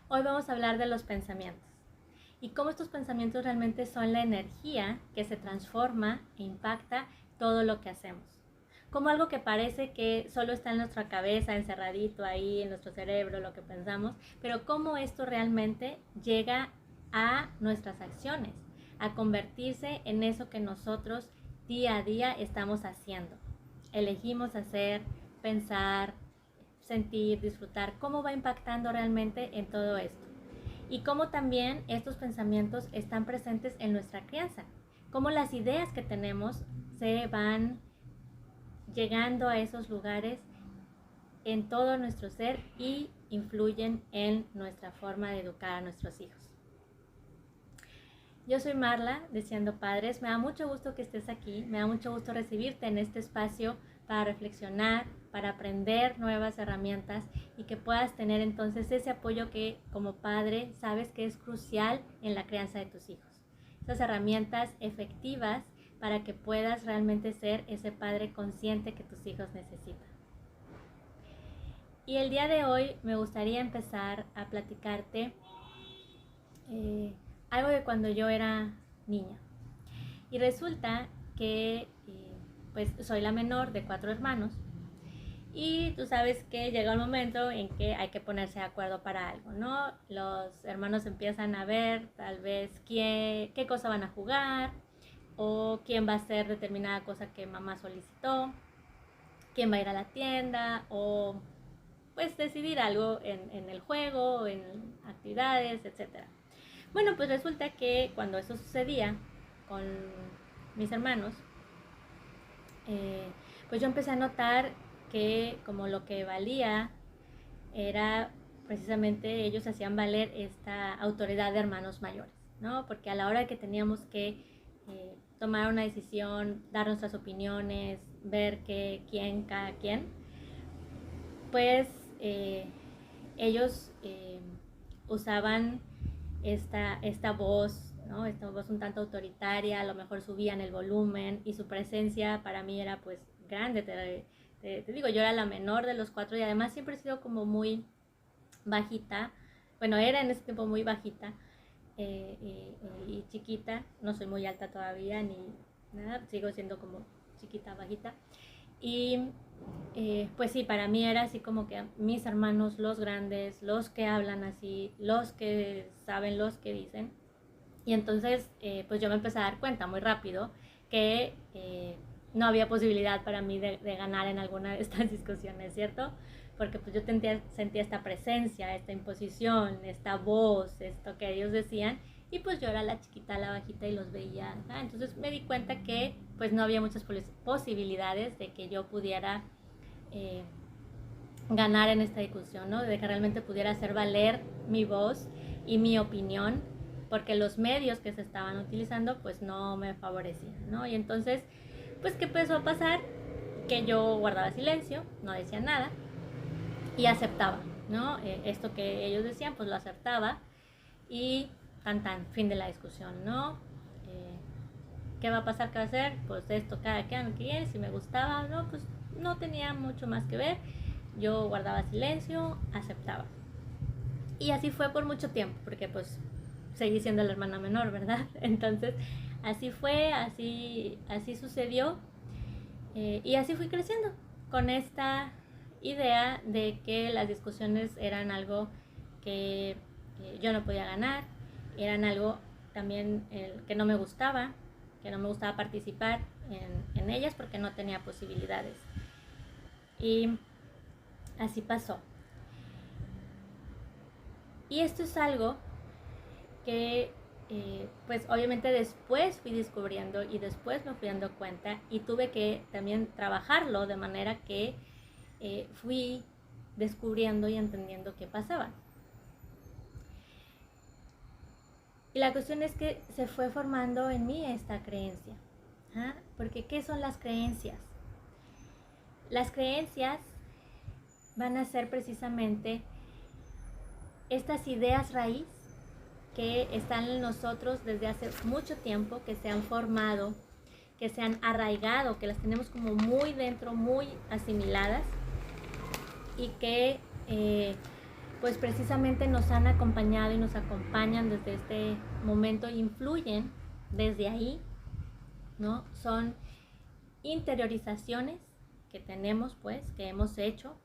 Hoy vamos a hablar de los pensamientos y cómo estos pensamientos realmente son la energía que se transforma e impacta todo lo que hacemos. Como algo que parece que solo está en nuestra cabeza, encerradito ahí en nuestro cerebro, lo que pensamos, pero cómo esto realmente llega a nuestras acciones, a convertirse en eso que nosotros día a día estamos haciendo. Elegimos hacer, pensar, sentir, disfrutar, cómo va impactando realmente en todo esto. Y cómo también estos pensamientos están presentes en nuestra crianza, cómo las ideas que tenemos se van llegando a esos lugares en todo nuestro ser y influyen en nuestra forma de educar a nuestros hijos. Yo soy Marla, de Siendo Padres. Me da mucho gusto que estés aquí, me da mucho gusto recibirte en este espacio para reflexionar, para aprender nuevas herramientas y que puedas tener entonces ese apoyo que como padre sabes que es crucial en la crianza de tus hijos. Esas herramientas efectivas para que puedas realmente ser ese padre consciente que tus hijos necesitan. Y el día de hoy me gustaría empezar a platicarte algo de cuando yo era niña. Y resulta que pues soy la menor de 4 hermanos. Y tú sabes que llega un momento en que hay que ponerse de acuerdo para algo, ¿no? Los hermanos empiezan a ver tal vez qué cosa van a jugar o quién va a hacer determinada cosa que mamá solicitó, quién va a ir a la tienda o pues decidir algo en el juego, en actividades, etc. Bueno, pues resulta que cuando eso sucedía con mis hermanos, pues yo empecé a notar que como lo que valía era precisamente ellos hacían valer esta autoridad de hermanos mayores, ¿no? Porque a la hora que teníamos que tomar una decisión, dar nuestras opiniones, ver cada quien, pues ellos usaban esta voz, ¿no? Esta voz un tanto autoritaria, a lo mejor subían el volumen y su presencia para mí era pues grande. Te digo, yo era la menor de los 4 y además siempre he sido como muy bajita. Bueno, era en ese tiempo muy bajita y chiquita. No soy muy alta todavía ni nada, sigo siendo como chiquita, bajita. Y pues sí, para mí era así como que mis hermanos, los grandes, los que hablan así, los que saben, los que dicen. Y entonces pues yo me empecé a dar cuenta muy rápido que no había posibilidad para mí de ganar en alguna de estas discusiones, ¿cierto? Porque pues yo sentía esta presencia, esta imposición, esta voz, esto que ellos decían, y pues yo era la chiquita, la bajita y los veía, ¿no? Entonces me di cuenta que pues no había muchas posibilidades de que yo pudiera ganar en esta discusión, ¿no? De que realmente pudiera hacer valer mi voz y mi opinión, porque los medios que se estaban utilizando pues no me favorecían, ¿no? Y entonces, pues ¿qué empezó a pasar? Que yo guardaba silencio, no decía nada y aceptaba, ¿no? Esto que ellos decían, pues lo aceptaba y fin de la discusión, ¿no? ¿Qué va a pasar? ¿Qué va a hacer? Pues esto, cada quien quiere, si me gustaba, no, pues no tenía mucho más que ver. Yo guardaba silencio, aceptaba. Y así fue por mucho tiempo, porque pues seguí siendo la hermana menor, ¿verdad? Entonces, así fue, así sucedió. Y así fui creciendo, con esta idea de que las discusiones eran algo que yo no podía ganar, eran algo también que no me gustaba participar en ellas porque no tenía posibilidades. Y así pasó. Y esto es algo que pues obviamente después fui descubriendo y después me fui dando cuenta y tuve que también trabajarlo de manera que fui descubriendo y entendiendo qué pasaba. Y la cuestión es que se fue formando en mí esta creencia. ¿Ah? Porque ¿qué son las creencias? Las creencias van a ser precisamente estas ideas raíz que están en nosotros desde hace mucho tiempo, que se han formado, que se han arraigado, que las tenemos como muy dentro, muy asimiladas y que pues precisamente nos han acompañado y nos acompañan desde este momento, influyen desde ahí, ¿no? Son interiorizaciones que tenemos, pues, que hemos hecho,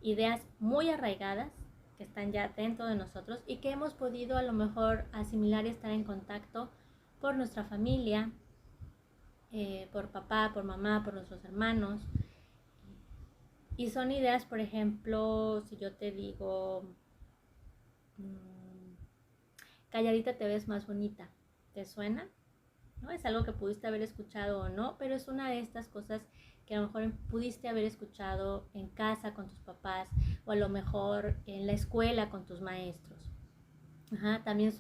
ideas muy arraigadas que están ya dentro de nosotros y que hemos podido a lo mejor asimilar y estar en contacto por nuestra familia, por papá, por mamá, por nuestros hermanos. Y son ideas, por ejemplo, si yo te digo, calladita te ves más bonita, ¿te suena? ¿No? Es algo que pudiste haber escuchado o no, pero es una de estas cosas que a lo mejor pudiste haber escuchado en casa con tus papás o a lo mejor en la escuela con tus maestros. Ajá, también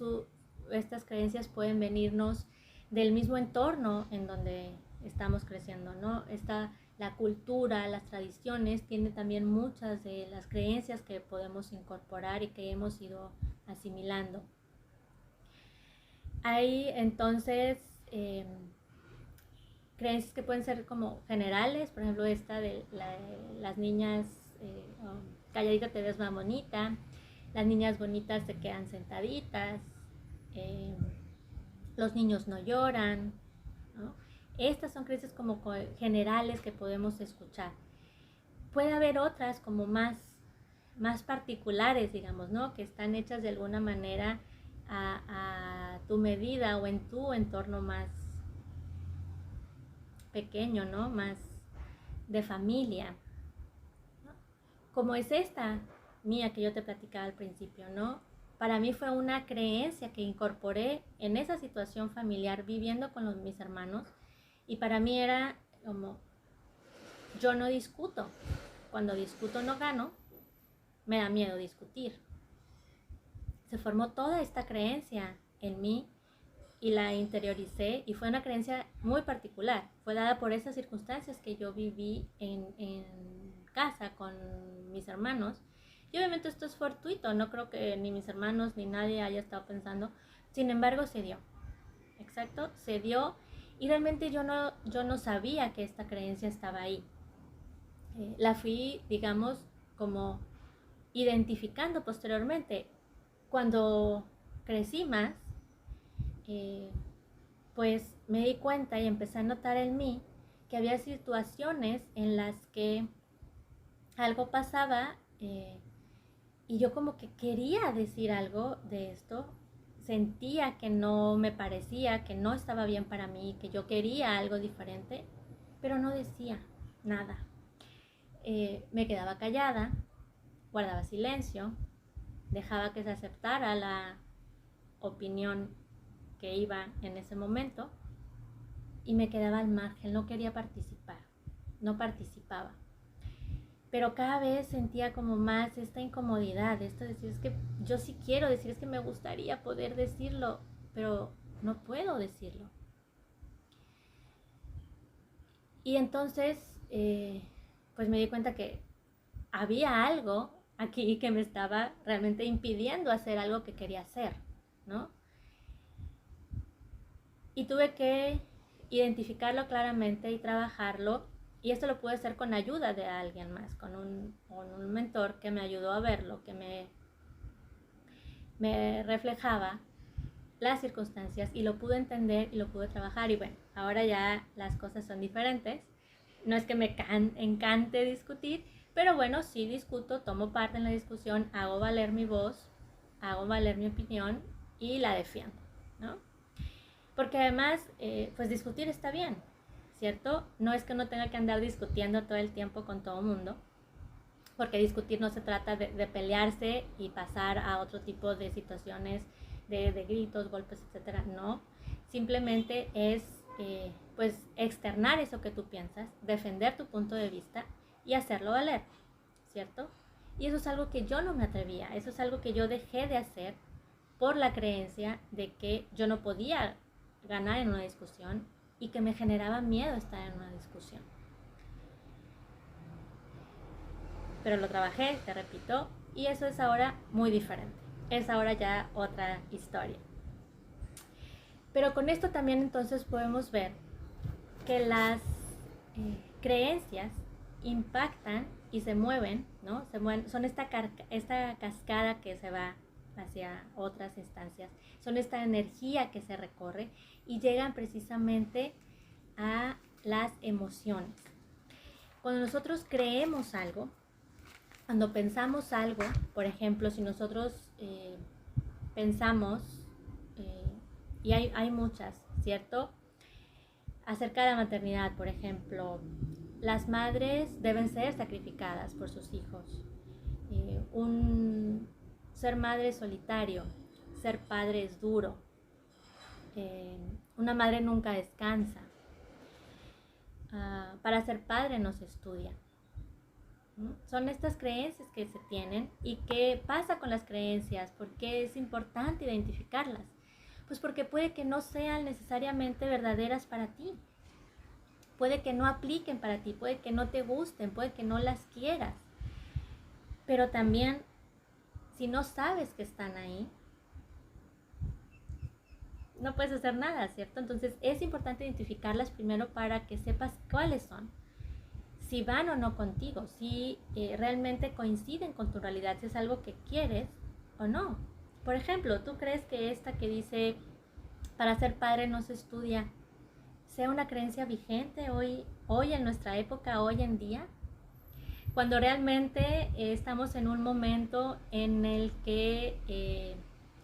estas creencias pueden venirnos del mismo entorno en donde estamos creciendo, ¿no? La cultura, las tradiciones, tiene también muchas de las creencias que podemos incorporar y que hemos ido asimilando. Hay entonces creencias que pueden ser como generales, por ejemplo esta de las niñas, calladita te ves más bonita, las niñas bonitas se quedan sentaditas, los niños no lloran, ¿no? Estas son creencias como generales que podemos escuchar. Puede haber otras como más particulares, digamos, ¿no? Que están hechas de alguna manera a tu medida o en tu entorno más pequeño, ¿no? Más de familia, ¿no? Como es esta mía que yo te platicaba al principio, ¿no? Para mí fue una creencia que incorporé en esa situación familiar viviendo con mis hermanos y para mí era como, yo no discuto, cuando discuto no gano, me da miedo discutir. Se formó toda esta creencia en mí y la interioricé y fue una creencia muy particular. Fue dada por esas circunstancias que yo viví en casa con mis hermanos. Y obviamente esto es fortuito, no creo que ni mis hermanos ni nadie haya estado pensando. Sin embargo, se dio. Exacto, se dio y realmente yo no sabía que esta creencia estaba ahí. La fui, digamos, como identificando posteriormente. Cuando crecí más, pues me di cuenta y empecé a notar en mí que había situaciones en las que algo pasaba y yo como que quería decir algo de esto, sentía que no me parecía, que no estaba bien para mí, que yo quería algo diferente, pero no decía nada. Me quedaba callada, guardaba silencio, dejaba que se aceptara la opinión que iba en ese momento y me quedaba al margen, no quería participar, no participaba. Pero cada vez sentía como más esta incomodidad, esto de decir, es que yo sí quiero decir, es que me gustaría poder decirlo, pero no puedo decirlo. Y entonces, pues me di cuenta que había algo aquí que me estaba realmente impidiendo hacer algo que quería hacer, ¿no? Y tuve que identificarlo claramente y trabajarlo. Y esto lo pude hacer con ayuda de alguien más, con un mentor que me ayudó a verlo, que me reflejaba las circunstancias y lo pude entender y lo pude trabajar. Y bueno, ahora ya las cosas son diferentes. No es que me encante discutir, pero bueno, sí discuto, tomo parte en la discusión, hago valer mi voz, hago valer mi opinión y la defiendo, ¿no? Porque además, pues discutir está bien, ¿cierto? No es que uno tenga que andar discutiendo todo el tiempo con todo el mundo, porque discutir no se trata de pelearse y pasar a otro tipo de situaciones de gritos, golpes, etcétera. No, simplemente es pues externar eso que tú piensas, defender tu punto de vista y hacerlo valer, ¿cierto? Y eso es algo que yo no me atrevía, eso es algo que yo dejé de hacer por la creencia de que yo no podía ganar en una discusión y que me generaba miedo estar en una discusión. Pero lo trabajé, te repito, y eso es ahora muy diferente. Es ahora ya otra historia. Pero con esto también entonces podemos ver que las creencias impactan y se mueven, ¿no? Se mueven, son esta cascada que se va hacia otras instancias, son esta energía que se recorre y llegan precisamente a las emociones. Cuando nosotros creemos algo, cuando pensamos algo, por ejemplo, si nosotros pensamos, y hay muchas, ¿cierto? Acerca de la maternidad, por ejemplo, las madres deben ser sacrificadas por sus hijos. Ser madre es solitario, ser padre es duro. Una madre nunca descansa. Para ser padre no se estudia. Son estas creencias que se tienen. ¿Y qué pasa con las creencias? ¿Por qué es importante identificarlas? Pues porque puede que no sean necesariamente verdaderas para ti. Puede que no apliquen para ti, puede que no te gusten, puede que no las quieras. Pero también, si no sabes que están ahí, no puedes hacer nada, ¿cierto? Entonces es importante identificarlas primero para que sepas cuáles son. Si van o no contigo, si realmente coinciden con tu realidad, si es algo que quieres o no. Por ejemplo, ¿tú crees que esta que dice, para ser padre no se estudia, sea una creencia vigente hoy en nuestra época, hoy en día? Cuando realmente estamos en un momento en el que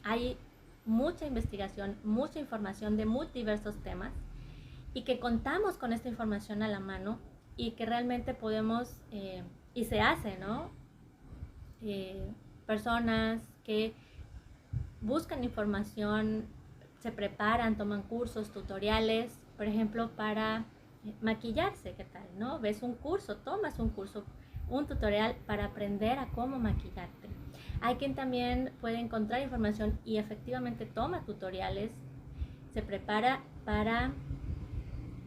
hay mucha investigación, mucha información de muy diversos temas y que contamos con esta información a la mano y que realmente podemos, y se hace, ¿no? Personas que buscan información, se preparan, toman cursos, tutoriales, por ejemplo, para maquillarse, ¿qué tal? ¿No? Ves un curso, tomas un curso, un tutorial para aprender a cómo maquillarte. Hay quien también puede encontrar información y efectivamente toma tutoriales, se prepara para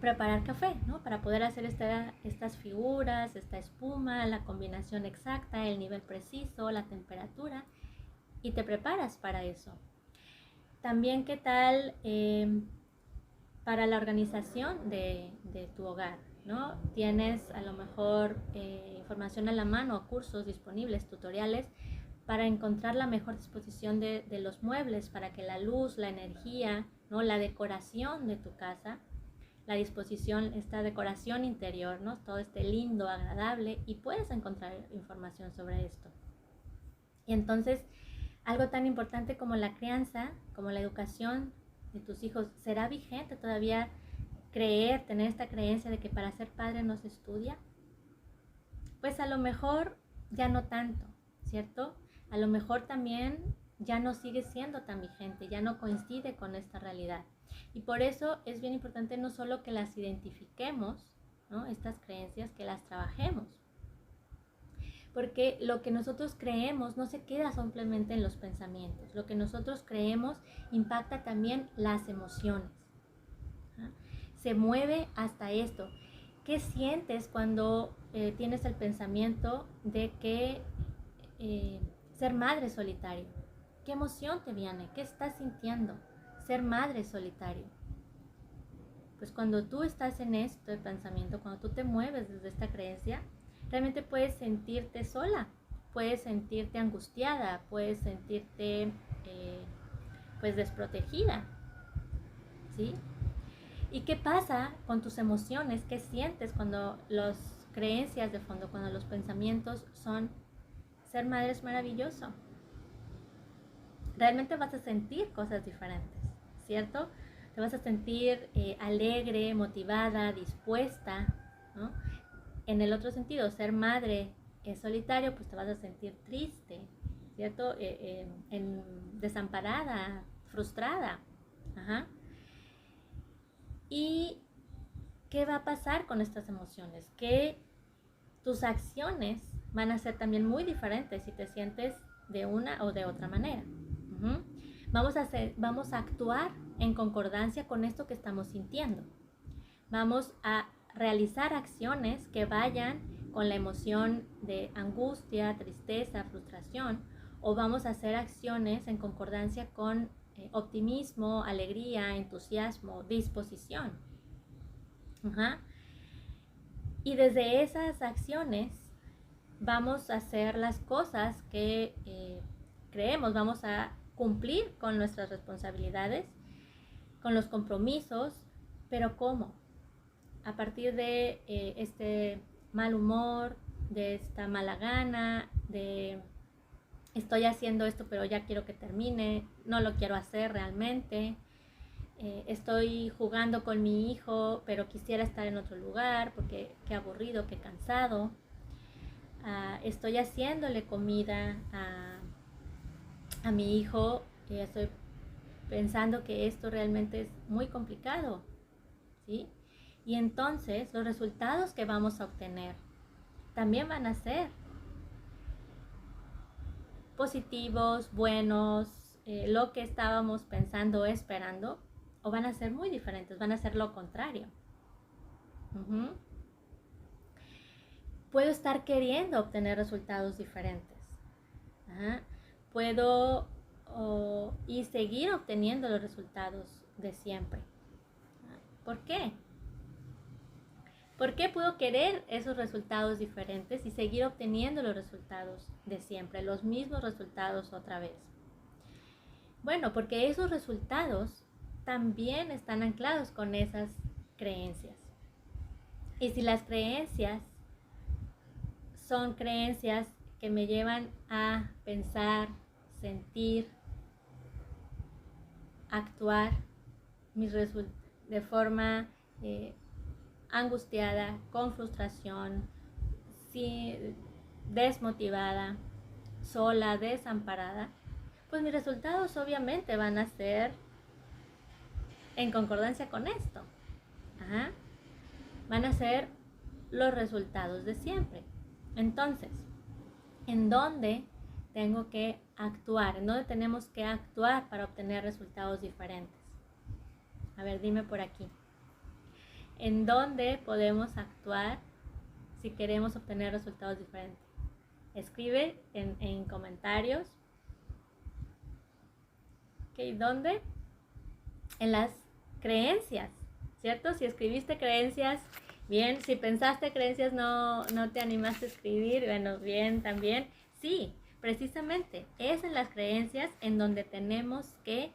preparar café, ¿no? Para poder hacer estas figuras, esta espuma, la combinación exacta, el nivel preciso, la temperatura, y te preparas para eso. También, ¿qué tal para la organización de tu hogar? ¿No? Tienes a lo mejor información a la mano, cursos disponibles, tutoriales para encontrar la mejor disposición de los muebles, para que la luz, la energía, ¿no? La decoración de tu casa, la disposición, esta decoración interior, ¿no? Todo esté lindo, agradable, y puedes encontrar información sobre esto. Y entonces, algo tan importante como la crianza, como la educación de tus hijos, ¿será vigente todavía tener esta creencia de que para ser padre no se estudia? Pues a lo mejor ya no tanto, ¿cierto? A lo mejor también ya no sigue siendo tan vigente, ya no coincide con esta realidad. Y por eso es bien importante no solo que las identifiquemos, ¿no? Estas creencias, que las trabajemos. Porque lo que nosotros creemos no se queda simplemente en los pensamientos. Lo que nosotros creemos impacta también las emociones. Se mueve hasta esto. ¿Qué sientes cuando tienes el pensamiento de que ser madre solitario? ¿Qué emoción te viene? ¿Qué estás sintiendo? Ser madre solitario. Pues cuando tú estás en este pensamiento, cuando tú te mueves desde esta creencia, realmente puedes sentirte sola, puedes sentirte angustiada, puedes sentirte pues desprotegida, ¿sí? ¿Y qué pasa con tus emociones? ¿Qué sientes cuando las creencias de fondo, cuando los pensamientos son ser madre es maravilloso? Realmente vas a sentir cosas diferentes, ¿cierto? Te vas a sentir alegre, motivada, dispuesta, ¿no? En el otro sentido, ser madre es solitario, pues te vas a sentir triste, ¿cierto? Desamparada, frustrada. Ajá. ¿Y qué va a pasar con estas emociones? Que tus acciones van a ser también muy diferentes si te sientes de una o de otra manera. Uh-huh. Vamos a actuar en concordancia con esto que estamos sintiendo. Vamos a realizar acciones que vayan con la emoción de angustia, tristeza, frustración, o vamos a hacer acciones en concordancia con optimismo, alegría, entusiasmo, disposición. Uh-huh. Y desde esas acciones vamos a hacer las cosas que creemos, vamos a cumplir con nuestras responsabilidades, con los compromisos, pero ¿cómo? A partir de este mal humor, de esta mala gana, de estoy haciendo esto pero ya quiero que termine, no lo quiero hacer realmente, estoy jugando con mi hijo pero quisiera estar en otro lugar porque qué aburrido, qué cansado, estoy haciéndole comida a mi hijo y estoy pensando que esto realmente es muy complicado, ¿sí? Y entonces los resultados que vamos a obtener también van a ser positivos, buenos, lo que estábamos pensando, esperando, o van a ser muy diferentes, van a ser lo contrario. Uh-huh. Puedo estar queriendo obtener resultados diferentes. Ajá. Puedo y seguir obteniendo los resultados de siempre. ¿Por qué? ¿Por qué puedo querer esos resultados diferentes y seguir obteniendo los resultados de siempre, los mismos resultados otra vez? Bueno, porque esos resultados también están anclados con esas creencias. Y si las creencias son creencias que me llevan a pensar, sentir, actuar de forma angustiada, con frustración, desmotivada, sola, desamparada, pues mis resultados obviamente van a ser en concordancia con esto. Ajá. Van a ser los resultados de siempre. Entonces, ¿en dónde tengo que actuar? ¿En dónde tenemos que actuar para obtener resultados diferentes? A ver, dime por aquí. ¿En dónde podemos actuar si queremos obtener resultados diferentes? Escribe en comentarios. ¿Okay? ¿Dónde? En las creencias, ¿cierto? Si escribiste creencias, bien. Si pensaste creencias, no te animaste a escribir, bueno, bien también. Sí, precisamente es en las creencias en donde tenemos que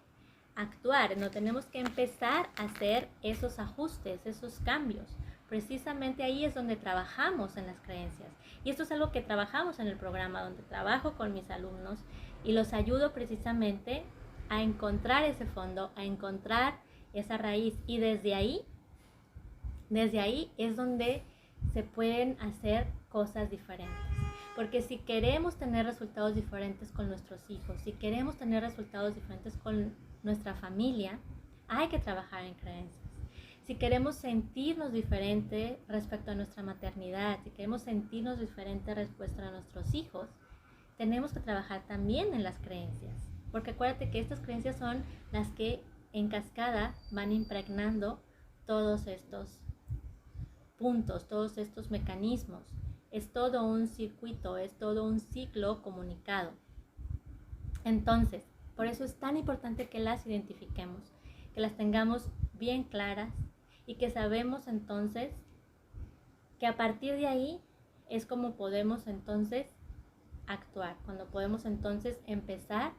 actuar, en donde tenemos que empezar a hacer esos ajustes, esos cambios. Precisamente ahí es donde trabajamos en las creencias. Y esto es algo que trabajamos en el programa, donde trabajo con mis alumnos y los ayudo precisamente a encontrar ese fondo, a encontrar esa raíz. Y desde ahí es donde se pueden hacer cosas diferentes. Porque si queremos tener resultados diferentes con nuestros hijos, si queremos tener resultados diferentes con nuestra familia, hay que trabajar en creencias. Si queremos sentirnos diferente respecto a nuestra maternidad, si queremos sentirnos diferente respecto a nuestros hijos, tenemos que trabajar también en las creencias. Porque acuérdate que estas creencias son las que en cascada van impregnando todos estos puntos, todos estos mecanismos. Es todo un circuito, es todo un ciclo comunicado. Entonces, por eso es tan importante que las identifiquemos, que las tengamos bien claras y que sabemos entonces que a partir de ahí es como podemos entonces actuar, cuando podemos entonces empezar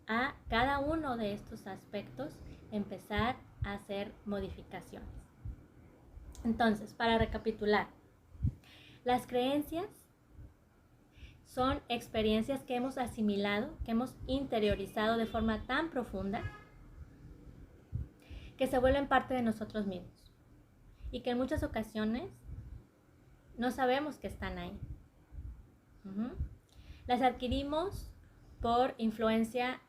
a cada uno de estos aspectos, empezar a hacer modificaciones. Entonces, para recapitular, las creencias son experiencias que hemos asimilado, que hemos interiorizado de forma tan profunda que se vuelven parte de nosotros mismos y que en muchas ocasiones no sabemos que están ahí. Las adquirimos por influencia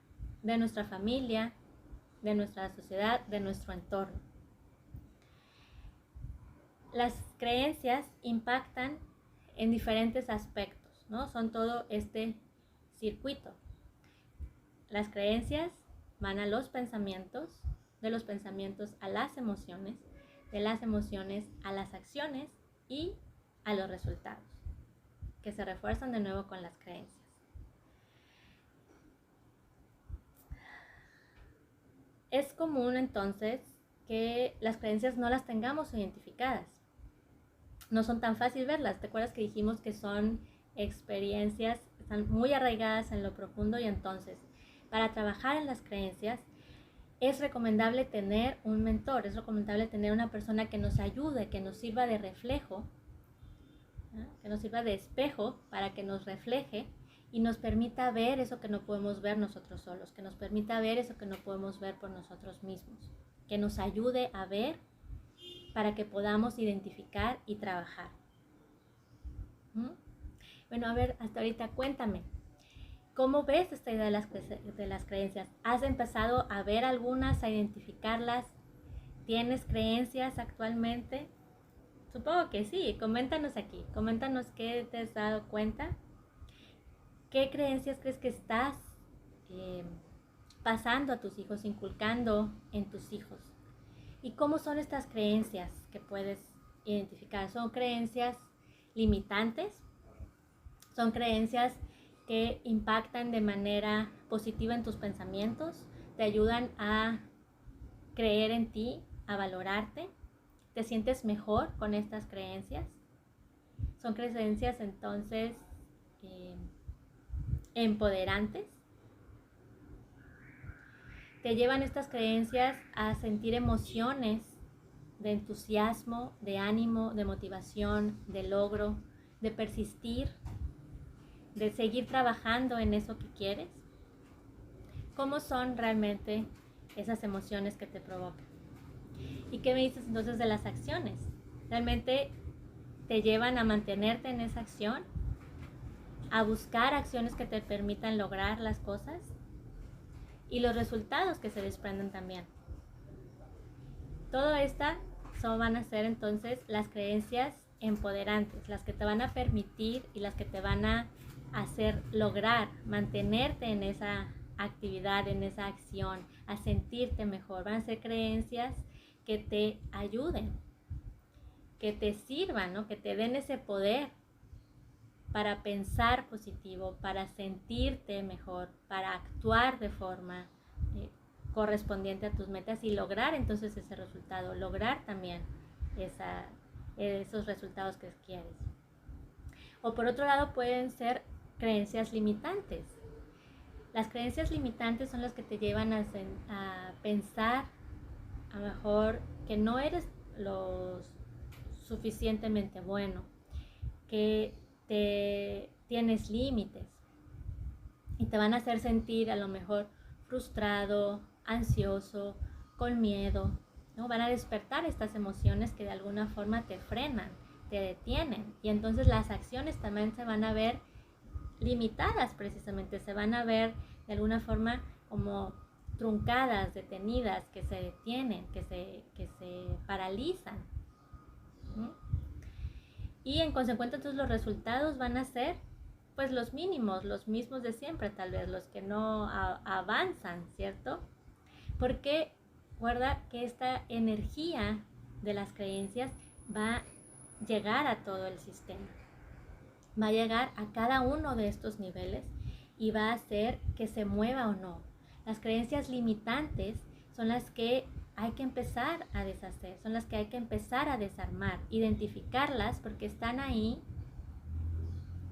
de nuestra familia, de nuestra sociedad, de nuestro entorno. Las creencias impactan en diferentes aspectos, ¿no? Son todo este circuito. Las creencias van a los pensamientos, de los pensamientos a las emociones, de las emociones a las acciones y a los resultados, que se refuerzan de nuevo con las creencias. Es común entonces que las creencias no las tengamos identificadas. no son tan fácil verlas. ¿Te acuerdas que dijimos que son experiencias, están muy arraigadas en lo profundo? Y entonces, para trabajar en las creencias, es recomendable tener un mentor, es recomendable tener una persona que nos ayude, que nos sirva de reflejo, ¿no? Que nos sirva de espejo para que nos refleje y nos permita ver eso que no podemos ver nosotros solos, que nos permita ver eso que no podemos ver por nosotros mismos, que nos ayude a ver para que podamos identificar y trabajar. Bueno, a ver, hasta ahorita cuéntame, ¿cómo ves esta idea de las creencias? ¿Has empezado a ver algunas, a identificarlas? ¿Tienes creencias actualmente? Supongo que sí. Coméntanos aquí, coméntanos qué te has dado cuenta. ¿Qué creencias crees que estás pasando a tus hijos, inculcando en tus hijos? ¿Y cómo son estas creencias que puedes identificar? ¿Son creencias limitantes? ¿Son creencias que impactan de manera positiva en tus pensamientos? ¿Te ayudan a creer en ti, a valorarte? ¿Te sientes mejor con estas creencias? ¿Son creencias entonces empoderantes? ¿Te llevan estas creencias a sentir emociones de entusiasmo, de ánimo, de motivación, de logro, de persistir, de seguir trabajando en eso que quieres? ¿Cómo son realmente esas emociones que te provocan? ¿Y qué me dices entonces de las acciones? ¿Realmente te llevan a mantenerte en esa acción? ¿A buscar acciones que te permitan lograr las cosas? Y los resultados que se desprenden también. Todo esto van a ser entonces las creencias empoderantes, las que te van a permitir y las que te van a hacer lograr mantenerte en esa actividad, en esa acción, a sentirte mejor. Van a ser creencias que te ayuden, que te sirvan, ¿no? Que te den ese poder para pensar positivo, para sentirte mejor, para actuar de forma correspondiente a tus metas y lograr entonces ese resultado, lograr también esos resultados que quieres. O por otro lado pueden ser creencias limitantes. Las creencias limitantes son las que te llevan a pensar a lo mejor que no eres lo suficientemente bueno, que tienes límites y te van a hacer sentir a lo mejor frustrado, ansioso, con miedo, ¿no? Van a despertar estas emociones que de alguna forma te frenan, te detienen y entonces las acciones también se van a ver limitadas precisamente, se van a ver de alguna forma como truncadas, detenidas, que se detienen, que se paralizan. Y en consecuencia entonces los resultados van a ser pues los mínimos, los mismos de siempre tal vez, los que no avanzan, ¿cierto? Porque recuerda que esta energía de las creencias va a llegar a todo el sistema, va a llegar a cada uno de estos niveles y va a hacer que se mueva o no. Las creencias limitantes son las que hay que empezar a deshacer, son las que hay que empezar a desarmar, identificarlas porque están ahí,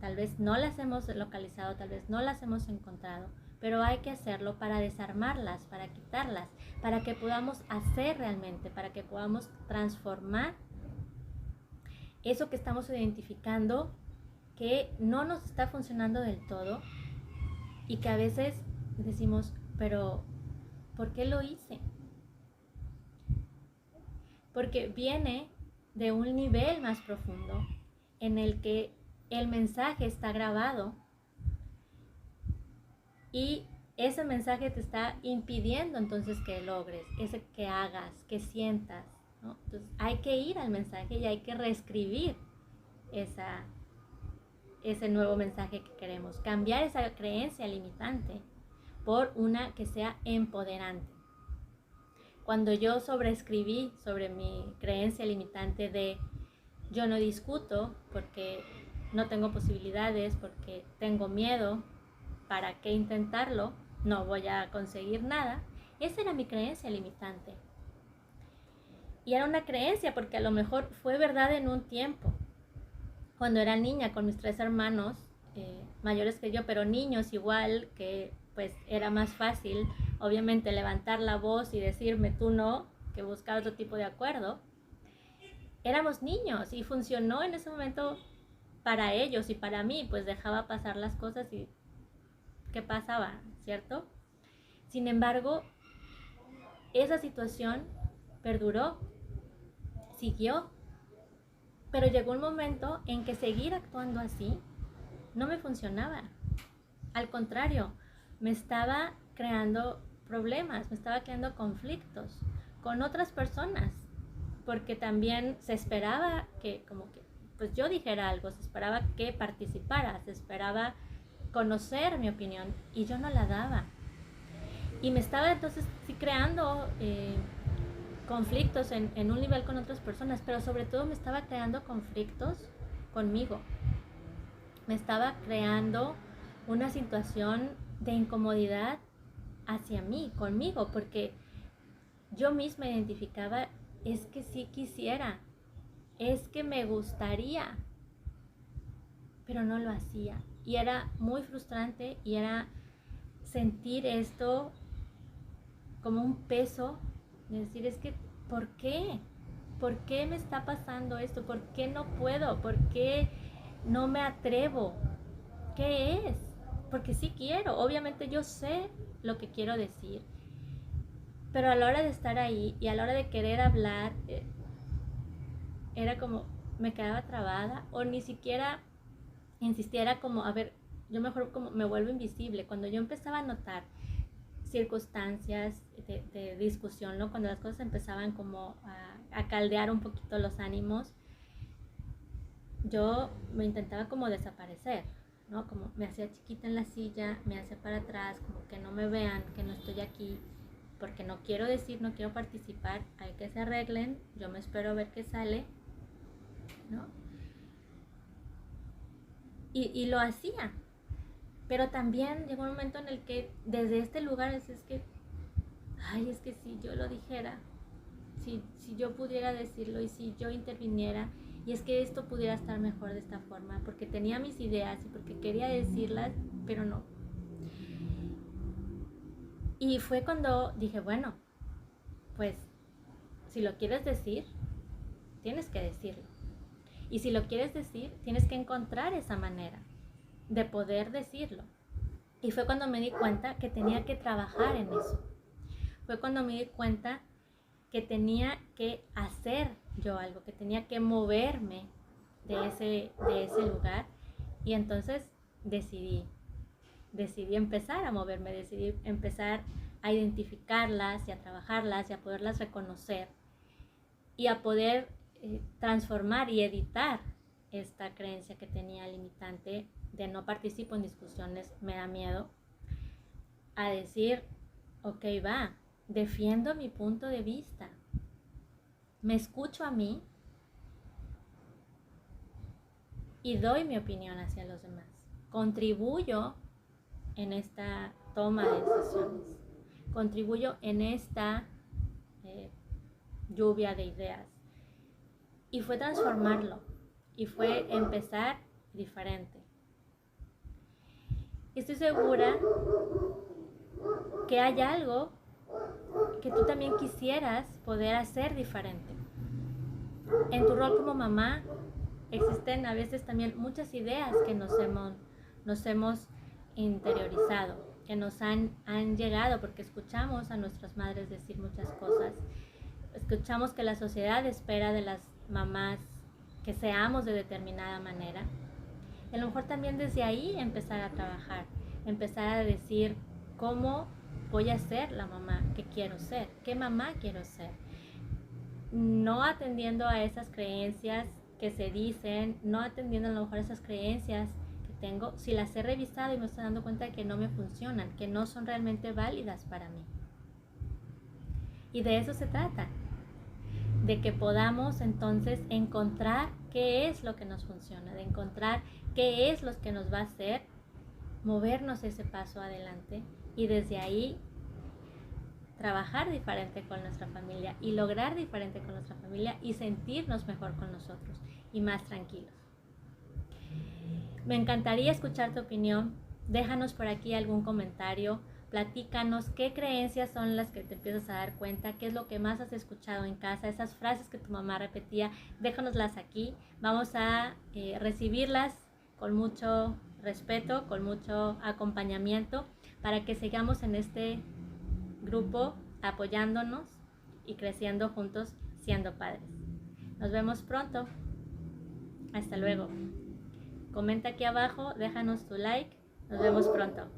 tal vez no las hemos localizado, tal vez no las hemos encontrado, pero hay que hacerlo para desarmarlas, para quitarlas, para que podamos hacer realmente, para que podamos transformar eso que estamos identificando que no nos está funcionando del todo y que a veces decimos, pero ¿por qué lo hice? Porque viene de un nivel más profundo en el que el mensaje está grabado y ese mensaje te está impidiendo entonces que logres, ese que hagas, que sientas, ¿no? Entonces hay que ir al mensaje y hay que reescribir ese nuevo mensaje que queremos, cambiar esa creencia limitante por una que sea empoderante. Cuando yo sobreescribí sobre mi creencia limitante de yo no discuto porque no tengo posibilidades, porque tengo miedo, ¿para qué intentarlo? No voy a conseguir nada. Esa era mi creencia limitante. Y era una creencia porque a lo mejor fue verdad en un tiempo, cuando era niña con mis 3 hermanos mayores que yo, pero niños igual, que pues era más fácil obviamente levantar la voz y decirme tú no, que buscar otro tipo de acuerdo. Éramos niños y funcionó en ese momento para ellos, y para mí pues dejaba pasar las cosas y qué pasaba, ¿cierto? Sin embargo, esa situación perduró, siguió, pero llegó un momento en que seguir actuando así no me funcionaba. Al contrario, me estaba creando problemas, me estaba creando conflictos con otras personas, porque también se esperaba que como que pues yo dijera algo, se esperaba que participara, se esperaba conocer mi opinión y yo no la daba. Y me estaba entonces sí creando conflictos en un nivel con otras personas, pero sobre todo me estaba creando conflictos conmigo. Me estaba creando una situación de incomodidad hacia mí, conmigo, porque yo misma identificaba, es que sí quisiera, es que me gustaría, pero no lo hacía. Y era muy frustrante y era sentir esto como un peso, de decir, es que, ¿por qué? ¿Por qué me está pasando esto? ¿Por qué no puedo? ¿Por qué no me atrevo? ¿Qué es? Porque sí quiero, obviamente yo sé lo que quiero decir, pero a la hora de estar ahí y a la hora de querer hablar, era como, me quedaba trabada o ni siquiera insistía, era como, a ver, yo mejor como me vuelvo invisible. Cuando yo empezaba a notar circunstancias de discusión, ¿no? Cuando las cosas empezaban como a caldear un poquito los ánimos, yo me intentaba como desaparecer, ¿no? Como me hacía chiquita en la silla, me hacía para atrás, como que no me vean, que no estoy aquí, porque no quiero decir, no quiero participar, hay que se arreglen, yo me espero a ver qué sale, ¿no? Y lo hacía, pero también llegó un momento en el que desde este lugar es que, ay, es que si yo lo dijera, si yo pudiera decirlo y si yo interviniera, y es que esto pudiera estar mejor de esta forma, porque tenía mis ideas y porque quería decirlas, pero no. Y fue cuando dije, bueno, pues si lo quieres decir, tienes que decirlo. Y si lo quieres decir, tienes que encontrar esa manera de poder decirlo. Y fue cuando me di cuenta que tenía que trabajar en eso. Fue cuando me di cuenta que tenía que hacer yo algo, que tenía que moverme de ese lugar. Y entonces decidí empezar a moverme, decidí empezar a identificarlas y a trabajarlas y a poderlas reconocer y a poder transformar y editar esta creencia que tenía limitante de no participo en discusiones, me da miedo, a decir, ok, va, defiendo mi punto de vista, me escucho a mí y doy mi opinión hacia los demás, contribuyo en esta toma de decisiones, contribuyo en esta lluvia de ideas. Y fue transformarlo, y fue empezar diferente. Y estoy segura que hay algo que tú también quisieras poder hacer diferente. En tu rol como mamá existen a veces también muchas ideas que nos hemos interiorizado, que nos han llegado porque escuchamos a nuestras madres decir muchas cosas. Escuchamos que la sociedad espera de las mamás que seamos de determinada manera. Y a lo mejor también desde ahí empezar a trabajar, empezar a decir cómo voy a ser la mamá que quiero ser, qué mamá quiero ser. No atendiendo a esas creencias que se dicen, no atendiendo a lo mejor esas creencias que tengo, si las he revisado y me estoy dando cuenta de que no me funcionan, que no son realmente válidas para mí. Y de eso se trata, de que podamos entonces encontrar qué es lo que nos funciona, de encontrar qué es lo que nos va a hacer movernos ese paso adelante y desde ahí trabajar diferente con nuestra familia y lograr diferente con nuestra familia y sentirnos mejor con nosotros y más tranquilos. Me encantaría escuchar tu opinión. Déjanos por aquí algún comentario. Platícanos qué creencias son las que te empiezas a dar cuenta, qué es lo que más has escuchado en casa, esas frases que tu mamá repetía, déjanoslas aquí. Vamos a recibirlas con mucho respeto, con mucho acompañamiento, para que sigamos en este grupo apoyándonos y creciendo juntos siendo padres. Nos vemos pronto. Hasta luego. Comenta aquí abajo, déjanos tu like. Nos vemos pronto.